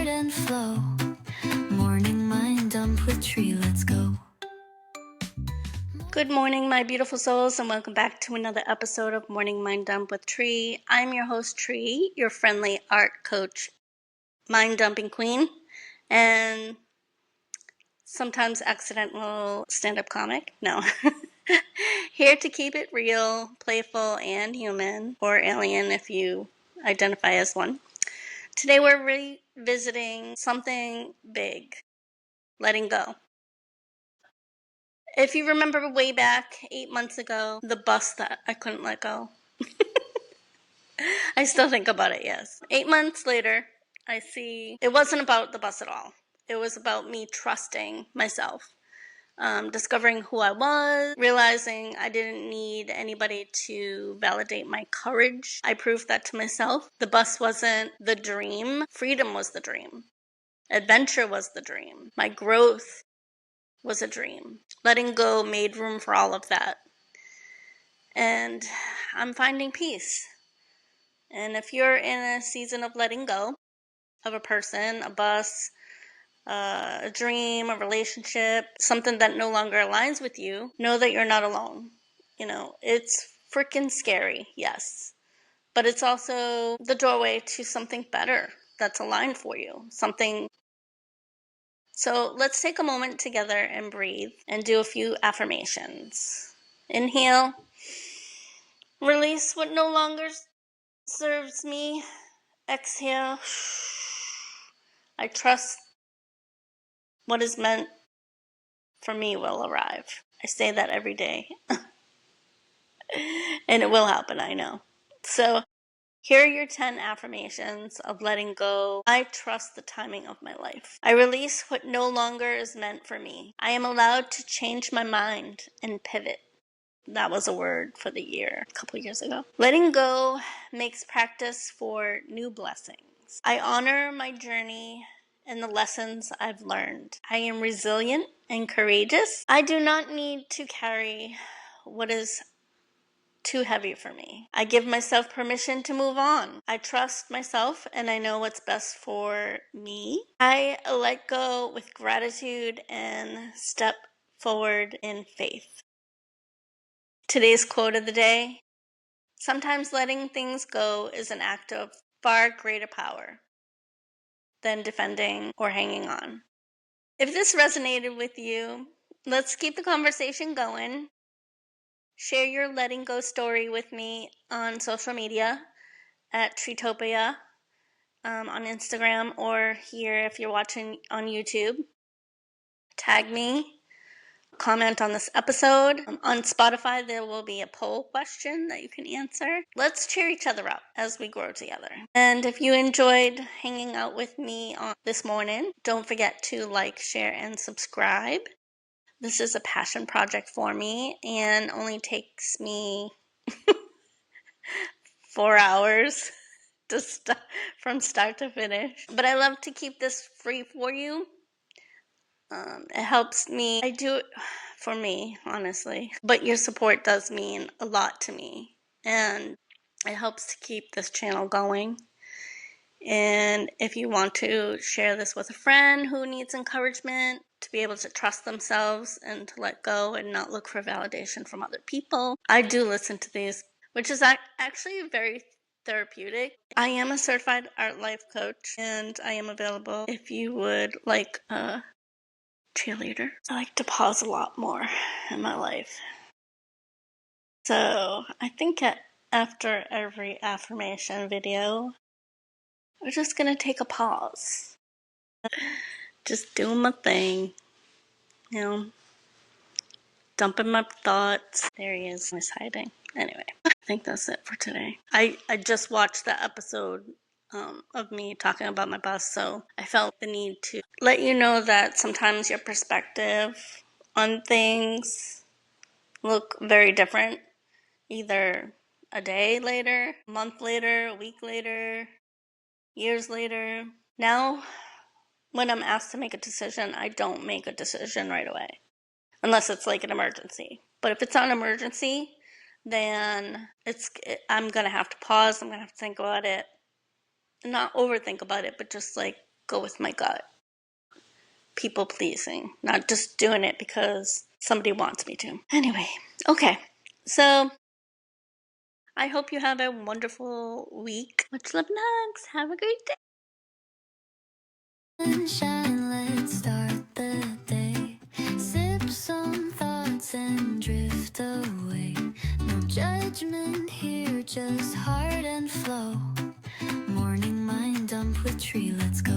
start and flow. Morning mind dump with Trie, let's go. Good morning, my beautiful souls, and welcome back to another episode of Morning Mind Dump with Trie. I'm your host, Trie, your friendly art coach, mind dumping queen, and sometimes accidental stand-up comic. No. Here to keep it real, playful, and human, or alien if you identify as one. Today we're revisiting something big, letting go. If you remember way back 8 months ago, the bus that I couldn't let go. I still think about it, yes. 8 months later, I see it wasn't about the bus at all. It was about me trusting myself, discovering who I was, realizing I didn't need anybody to validate my courage. I proved that to myself. The bus wasn't the dream. Freedom was the dream. Adventure was the dream. My growth was a dream. Letting go made room for all of that. And I'm finding peace. And if you're in a season of letting go of a person, a bus, a dream, a relationship, something that no longer aligns with you, know that you're not alone. You know, it's freaking scary, yes. But it's also the doorway to something better that's aligned for you. So let's take a moment together and breathe and do a few affirmations. Inhale. Release what no longer serves me. Exhale. I trust what is meant for me will arrive. I say that every day. And it will happen, I know. So here are your 10 affirmations of letting go. I trust the timing of my life. I release what no longer is meant for me. I am allowed to change my mind and pivot. That was a word for the year a couple years ago. Letting go makes practice for new blessings. I honor my journey and the lessons I've learned. I am resilient and courageous. I do not need to carry what is too heavy for me. I give myself permission to move on. I trust myself and I know what's best for me. I let go with gratitude and step forward in faith. Today's quote of the day: sometimes letting things go is an act of far greater power than defending or hanging on. If this resonated with you, let's keep the conversation going. Share your letting go story with me on social media at Treetopia on Instagram, or here if you're watching on YouTube. Tag me. Comment on this episode. On Spotify, there will be a poll question that you can answer. Let's cheer each other up as we grow together. And if you enjoyed hanging out with me on this morning, don't forget to like, share, and subscribe. This is a passion project for me and only takes me 4 hours from start to finish. But I love to keep this free for you. It helps me. I do it for me, honestly. But your support does mean a lot to me. And it helps to keep this channel going. And if you want to share this with a friend who needs encouragement to be able to trust themselves and to let go and not look for validation from other people, I do listen to these, which is actually very therapeutic. I am a certified art life coach, and I am available if you would like a cheerleader. I like to pause a lot more in my life. So I think after every affirmation video, we're just gonna take a pause. Just doing my thing, you know, dumping my thoughts. There he is. He's hiding. Anyway, I think that's it for today. I just watched the episode of me talking about my bus, so I felt the need to let you know that sometimes your perspective on things look very different, either a day later, a month later, a week later, years later. Now, when I'm asked to make a decision, I don't make a decision right away, unless it's like an emergency. But if it's not an emergency, then I'm going to have to pause. I'm going to have to think about it. Not overthink about it, but just like go with my gut. People pleasing, not just doing it because somebody wants me to. Anyway, okay. So I hope you have a wonderful week. Much love and hugs. Have a great day. Sunshine, let's start the day. Sip some thoughts and drift away. No judgment here, just heart and flow. Morning mind dump with Trie, let's go.